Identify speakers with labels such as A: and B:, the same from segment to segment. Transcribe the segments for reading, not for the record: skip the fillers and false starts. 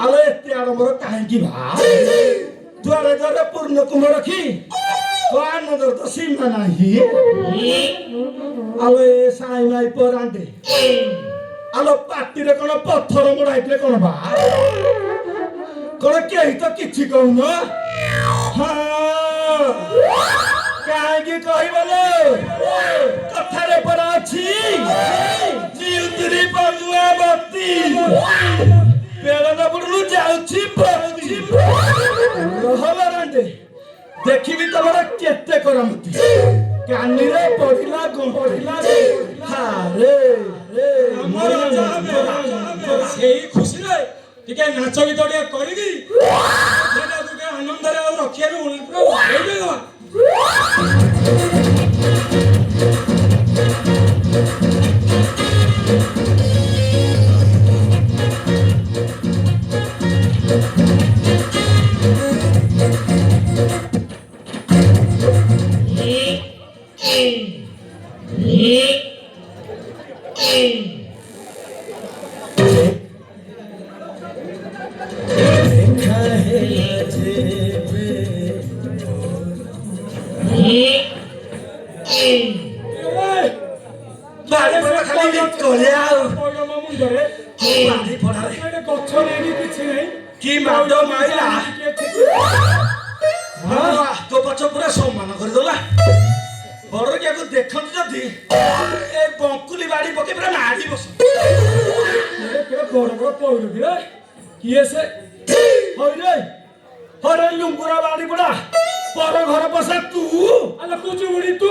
A: आलो एते आडंबर काहेकि भाई द्वारे द्वारे पूर्ण कुम्भ रखी आनंदर तो सीमा नाही आलो ए साई माई परांडे आलो पाटीरे कोन पत्थर मोड़ाइले कोन भाई कोन केही तो किछि कहून हां काहेकि कहि बोले कथारे पर अछि जीवत्री बंधुआ बत्ती पेड़न बुडलु जाउछि परुछि रहला रांडे देखिबि तमरा केते करमती कानी रे पडिला गंपडिला हारे रे
B: मोर सेई खुशी रे टिके नाच गीत टिके करिदी जेटा तुके आनंद रे आ रखिया रे पूरा होई देबा
A: तो पछ पूरा सम्मान कर दोला बड़ के देखत जदी ए बंकुली बाड़ी पके पूरा मारी बस
B: के बड़ बड़ पौर रे किए से
A: हरे लुंगुरा बाड़ी बड़ा पर घर बसा तू
B: अला कुछ उड़ी तू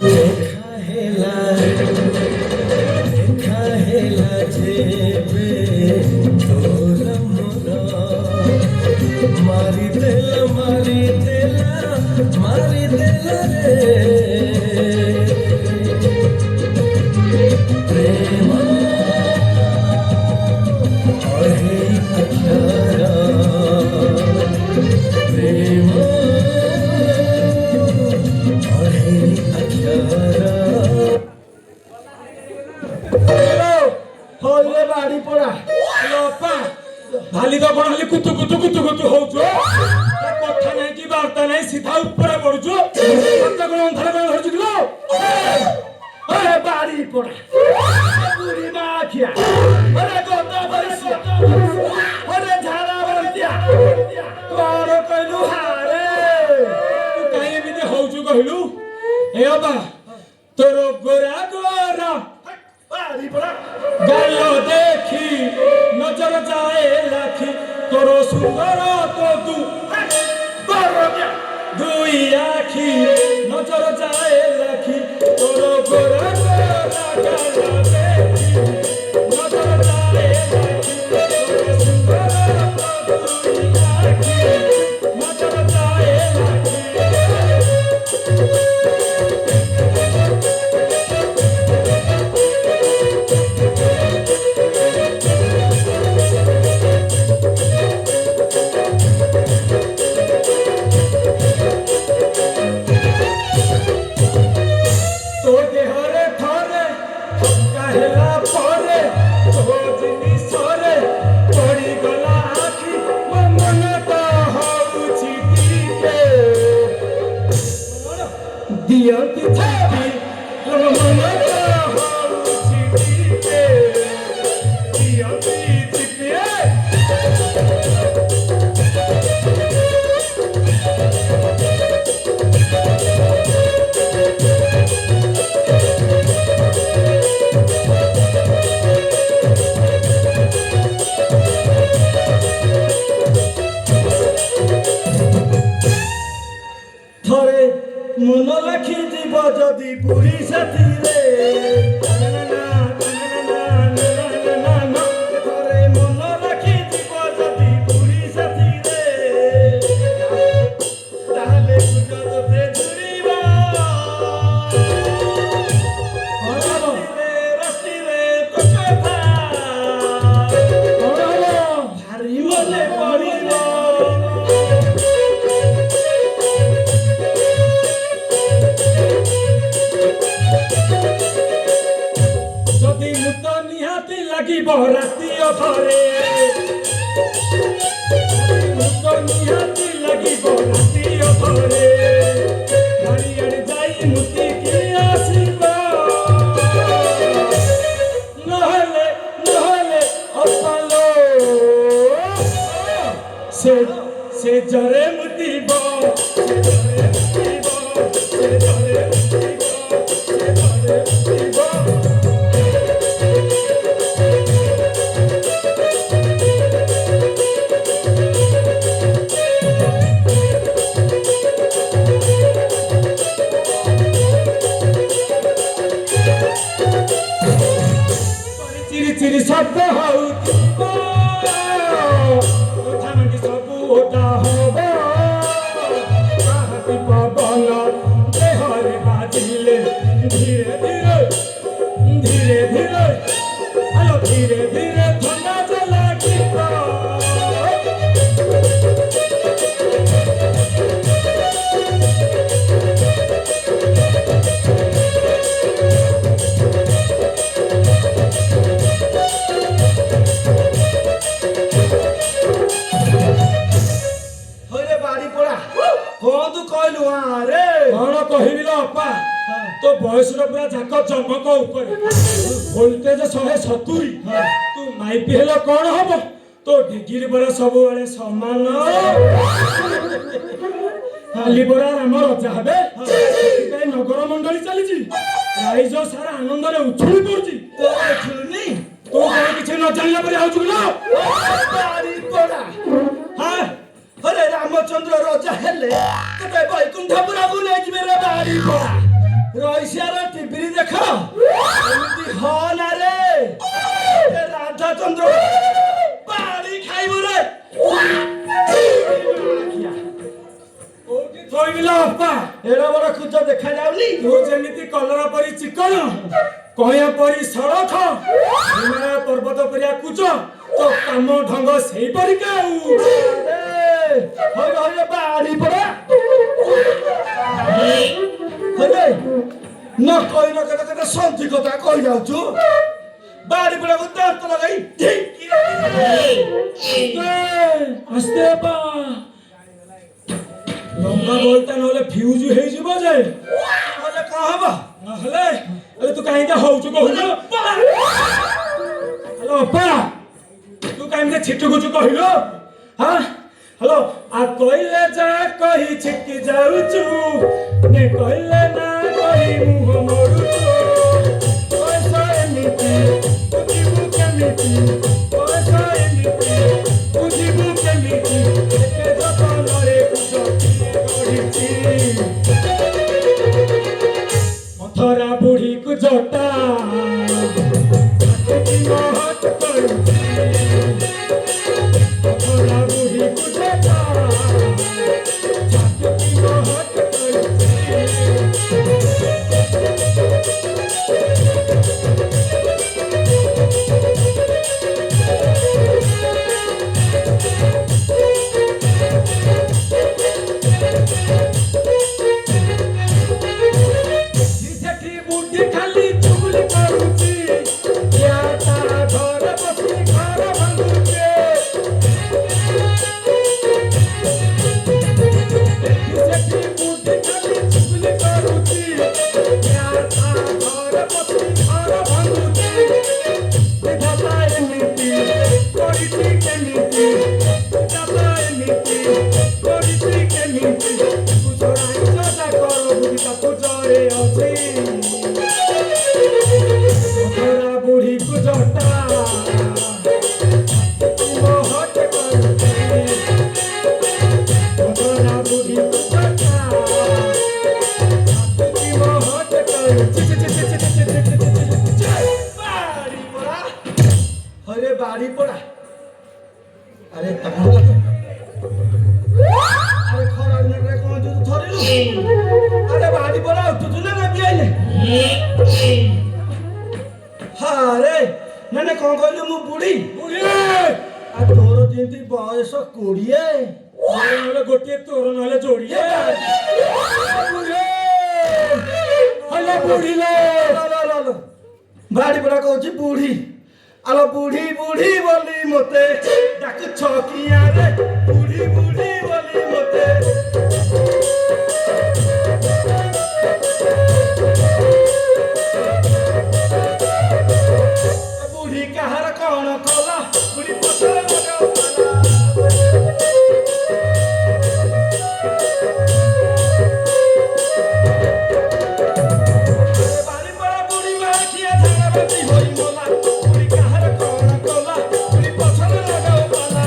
C: देखा हेला जेबे तोरा मोरा मारी देला रे प्रेम आहे अख्यारा प्रेम आहे अख्यारा
A: होले बाड़ी पड़ा लोपा
B: भाली तो बड़ हली कुतु होउछो कथा नै की वार्ता नै सीधा ऊपर पड़ुछो कत कोन अंधार में धरछु दिलो
A: अरे बाड़ी पड़ा पूरी माखिया अरे गोता बरसिया अरे झाड़ा बरसिया तोरो कहलु हारे
B: तू काई एमिते होउछु कहलु ए बाबा तोरो गोरा
A: बाड़ी पड़ा
B: गालो देखी नजर जाए लाखी तोरो सुंदर तो तू दुई आखी नजर जाए लाखी तोरो गोरा गालो देखी नजर जाए लाखी तोरो सुंदर तो दुई आखी नजर जाए लाखी
A: मन लखी जीव जदि बुढ़ी साथी रे मन लखी जीव जदि बुढ़ी साथी रे ताहले गुजरते जुड़ीबा राती रे तो कथा भारी मने पड़िबा
B: ଅଧରେ ମୁତ ନିହାତି ଲାଗିବ ରାତି ଅଧରେ ବାରିଆଡେ ଯାଇ ମୁତିକି ଆସିବ ନହେଲେ ନହେଲେ ଅପାଲୋ ସେ ଜରେ ମୁତିବ ସେ ଜରେ ମୁତିବ ସେ ଜରେ ମୁତିବ ସେ ଜରେ ମୁତିବ ଚିରି ଚିରି ଶବ୍ଦ ହଉଥିବ କଥା ମାଟି ସବୁ ଓଦା ହବ କାହାତି ପବନ ଦେହରେ ବାଜିଲେ ଧୀରେ ଧୀରେ ଧୀରେ ଧୀରେ ଆଲୋ ଧୀରେ ଧୀରେ ଥଣ୍ଡା ଯେ ଲାଗିବ
A: ହଇରେ ବାଡ଼ି ପଡ଼ା କଣ ତୁ କହିଲୁ ଆରେ
B: କଣ କହିବି ଲୋ ଅପା ତୋ ବୟସର ପୁରା ଯାକ ଚମକ ଉପରେ ଭୋଲ୍ଟେଜ 170 ତୁ ମାଇପି ହେଲେ କଣ ହବ ତୋ ଡିଗିରି ପରା ସବୁବେଳେ ସମାନ କାଲି ପରା ରାମ ରଜା ହେବେ ସେଥିପାଇଁ ନଗର ମଣ୍ଡଳୀ ଚାଲିଛି ରାଇଜ ସାରା ଆନନ୍ଦରେ ଉଛୁଳି ପଡୁଛି
A: ତୋ ଏଠୁନି
B: ତୁ କଣ କିଛି ନ ଜାଣିଲା ପରି ଆଉଛୁ କିଲୋ
A: ବାଡ଼ି ପଡ଼ା ହଁ ହରେ ରାମଚନ୍ଦ୍ର ରଜା ହେଲେ ତତେ ବୈକୁଣ୍ଠପୁରକୁ ନେଇଯିବେ ରେ ବାଡ଼ି ପଡ଼ା ରଇସିଆର ଟିଭିରେ ଦେଖ ଏମିତି ହ ନା ରେ ଏ ରାଧାଚନ୍ଦ୍ର ବାଡ଼ି ଖାଇବୁ ରେ
B: କୋଉଠି ଥୋଇବିଲ ଅପା
A: ଏଡା ବଡ ଖୁଚ ଦେଖାଯାଉନି
B: ତୁ ଯେମିତି କଲରା ପରି ଚିକଣ କଇଁଆ ପରି ସଳଖ ହିମାଳୟ ପର୍ବତ ପରିଆ କୁଚ ତୋ କାମ ଢଙ୍ଗ ସେଇପରିକା ଆଉ
A: ହଇରେ ହଇରେ ବାଡ଼ି ପଡ଼ା ହଇରେ ନ କହି ନ କେତେ କେତେ ସନ୍ଧି କଥା କହି ଯାଉଛୁ ବାଡ଼ି ପଡ଼ାକୁ ଦାନ୍ତ ଲଗାଇ
B: ଆସ୍ତେ ଅପା ଲମ୍ବା ବଲଟା ନହେଲେ ଫ୍ୟୁଜ ହେଇଯିବ ଯେ
A: ହେଲେ କଣ ହବ
B: ନହେଲେ ହେଲେ ତୁ କାହିଁକି ହଉଛୁ କହୁଛୁ ହ୍ୟାଲୋ ଅପା ତୁ କାହିଁକି ଛିଟୁକୁଛୁ କହିଲୁ ହଁ ହ୍ୟାଲୋ ଆ କହିଲେ ଯା କହି ଛିଟି ଯାଉଛୁ ନେ କହିଲେ ନା କହି ମୁହଁ ମରୁଛୁ ପଇସା ଏମିତି ବୁଝିବୁ କେମିତି ପଇସା ଏମିତି ବୁଝିବୁ କେମିତି ଏତେ ଯତନରେ ଗଢିଛି ମଥରା ବୁଢୀକୁ ଜଟା ମହତ କରୁଛି ମଥରା ବୁଢୀକୁ ଜଟା ମହତ ସେଠି ବୁଢୀ ଖାଲି ଚୁଗୁଲି କରୁଛି ୟା ତା ଘରେ ବସି ଘର ଭାଙ୍ଗୁଛି ସେଠି ବୁଢୀ ଖାଲି ଚୁଗୁଲି କରୁଛି ୟା ତା ଘରେ ବସି ଘର ଭାଙ୍ଗୁଛି ବିଧାତା ଏମିତି କରିଛି କେମିତି ବିଧାତା ଏମିତି କରିଛି କେମିତି ତୁ ଜଣାଇ ଚଟା କର ବୁଢୀ ତାକୁ ଜରେ ଅଛି ମଥୁରା ବୁଢୀକୁ ଜଟା ମହତ କରୁଛି ମଥୁରା ବୁଢୀକୁ ଜଟା ମହତ କରୁଛି
A: ବାଡ଼ି ପଡ଼ା ହଇରେ ବାଡ଼ି ପଡ଼ା ଆରେ ତମର ଆରେ ଖରା ଦିନରେ କଣ ତୁ ଧରିଲୁ ଆରେ ବାଡ଼ି ପଡ଼ା ଉଠୁଛୁ ନା ନା ପିଆଇଲେ ହାରେ ନା ନା କଣ କହିଲୁ ମୁଁ ବୁଢୀ
B: ବୁଢୀ
A: ଆଉ ତୋର ଯେମିତି ବୟସ 20
B: ନହେଲେ ଗୋଟିଏ ତୋର ନହେଲେ ଯୋଡ଼ିଏ ହେଲେ ବୁଢୀଲେ
A: ବାଡ଼ି ପଡ଼ା କହୁଛି ବୁଢୀ আলো বুড়ি বুড়ি বলি মতে ডাকুছ কিয়া রে বুড়ি বুড়ি বলি মতে বুড়ি কাহার কଣ কলা বুড়ি পছরে লগাও বাড়ি পড়া বুড়ি মা খিয়া ঝাড়া বাতি হই মোলা বুড়ি কাহার কଣ কলা বুড়ি পছরে লগাও পালা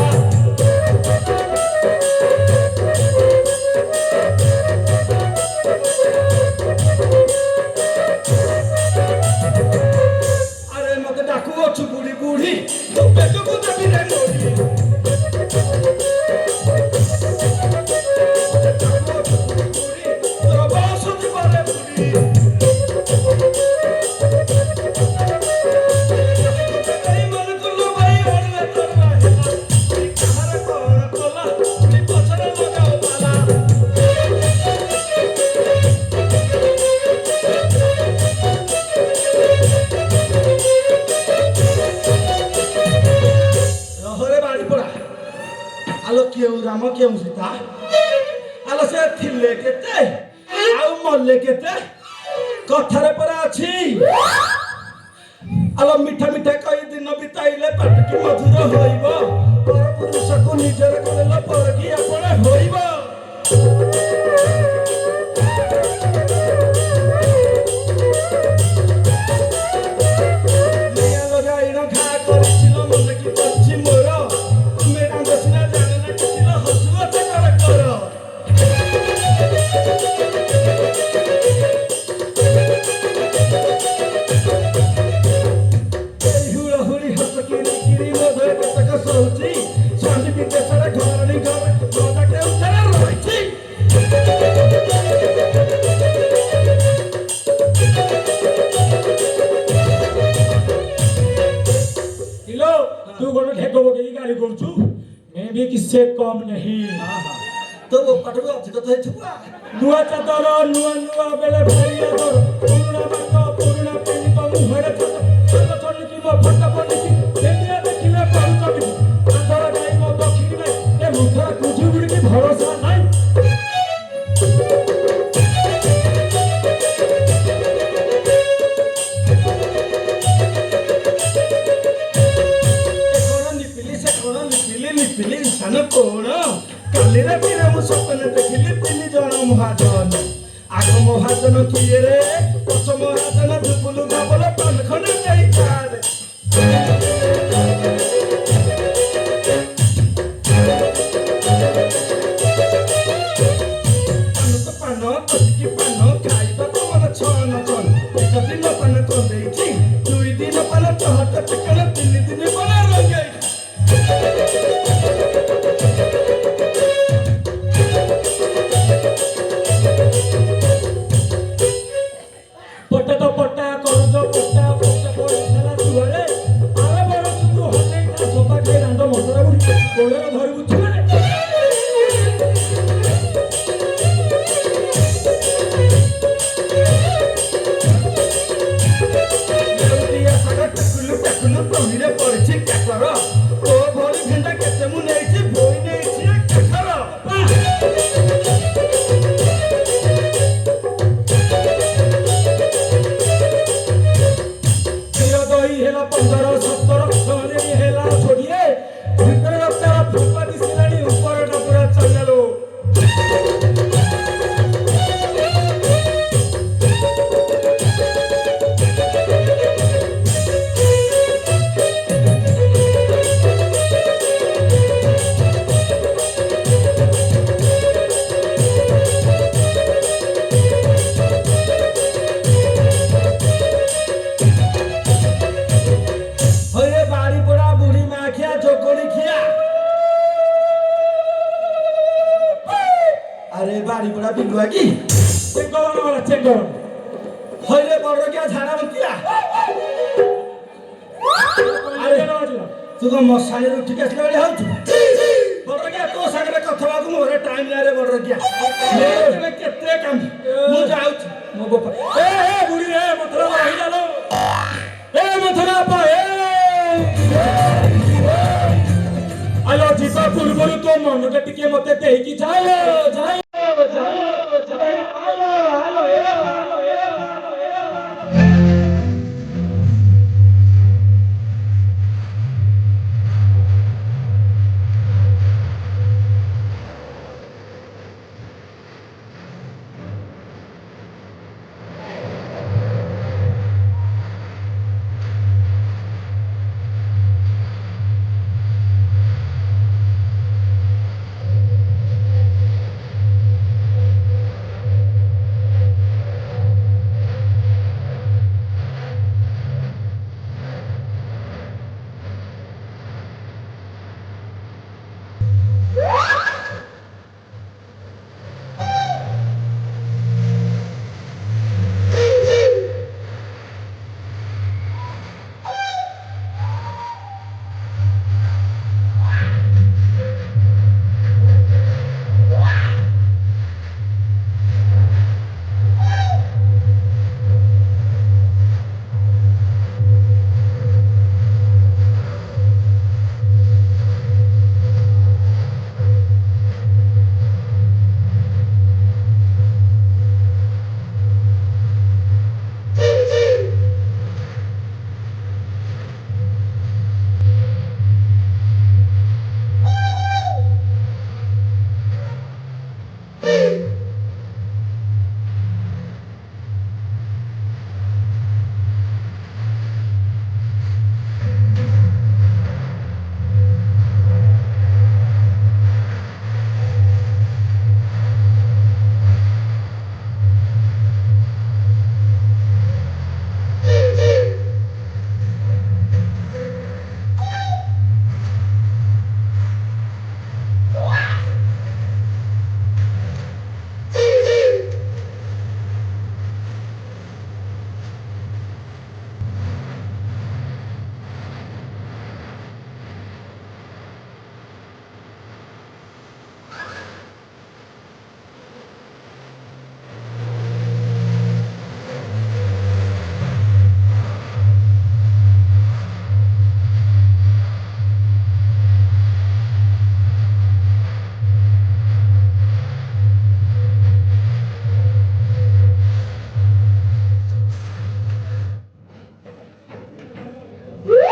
A: আরে মতে ডাকু অছু বুড়ি বুড়ি তো পেটকু দেবি রে নড়ি তোর বয়স দিবারে বুড়ি এই মন করলো ভাই ওরলে তোর বাহিলা বুড়ি কাহার কণ কলা বুড়ি পছরে লগাও পালা রহরে বাড়ি পড়া আলো কেউ রাম কেউ সীতা আলো সে থিলে কেতে আউ মল্লে কেতে কথারে পরা ଅଛି আলো মিঠা মিঠা কই দিন বিতাইলে পাটকি মধুর হইব পর পুরুষକୁ ନିଜର କଲେ ପରକି ଆପଣ হইব নিয়া লগাইন ঘা করিছিল মনে কি করছি মোর তুমি রাঙ্গ সিনা জানে না কিছিল হসুয়া কর কর এই হুড় হুড়ি হস কিরি কিরি মধুর কতক সৌচি স্বামী বিদেশরে ঘরনি ঘর মজাকে উঠারে রইছি
B: किलो तू गोटे ढेको पकेई गाड़ी करछु मैं भी किससे कम नहीं
A: তো পাঠক ଅଧିକ ତ ହେଇଥିବ
B: नुआ चादर नुआ नुआ बेले भाई आदर पुरुଣା बाक पुरुଣା पेनी को मुहरे छत छत छत की मो फटा पनिकी देखिए देखिले पहुंच भी आंधर गाई मो दक्षिणे ए मुठा कुझी गुडी की भरोसा नहीं
A: কোন নিপিলি সে কোন নিপিলি সান কোন কালি রাতিরে মু স্বপ্নে দেখিলি তিনি জন মহাজন আগ মহাজন কিয়ে রে পছ মহাজন দুপুলু গাবল পান খনে যাই তারে পান তো পান কচকি পান খাইবা তো মন ছন ছন এক দিন পান তো দেইছি দুই দিন পান চহট চিকন তিন দিন পান রঙাই
B: पट्टा तो पट्टा करू जो पट्टा पट्टा पड़ साला तुरे आरे बड़ सुंदर होते ना सोपा के रांड मसरा गुडी कोले धरि बुझिबे
A: দিয়া সাগা টাকুলু প্রমিরে পড়ছি কাকর ও ভরি ঘন্টা কেতে মু নেইছি বই নেইছি কাকর
B: କ୍ଷୀର ଦହି ହେଲା 15 17 ସହରେ ହେଲା 20 ଭିତରେ ରକ୍ତର ଫୁପା ଦିଶିଲାଣି ଉପରଟା ପୁରା ଚାଲalo
A: হইরে বাড়ি পড়া বুড়ি মা খিয়া জোকড়ি খিয়া আরে বাড়ি পড়া বিলুয়া কি
B: চেক কর
A: হইরে বড় কিয়া ঝাড়া মতিয়া
B: আরে কেন বাজিলা
A: ତୁ କଣ ମଶାଣିରୁ ଉଠିକି ଆସିଲା ଭଳି ହଉଛୁ ବଡରକିଆ ତୋ ସାଙ୍ଗରେ କଥା ହବାକୁ ମୋର ଟାଇମ ନାହିଁ ରେ ବଡରକିଆ କେତେ କାମ ମୁଁ ଯାଉଛି ମୋ ବାପା
B: ଏ ବୁଢୀ ଏ ମଥୁରା ରହିଯାଲୋ ଏ ମଥୁରା ବାପା ଏ ମନଟା ଟିକେ ମତେ ଦେଇକି ଯାଏ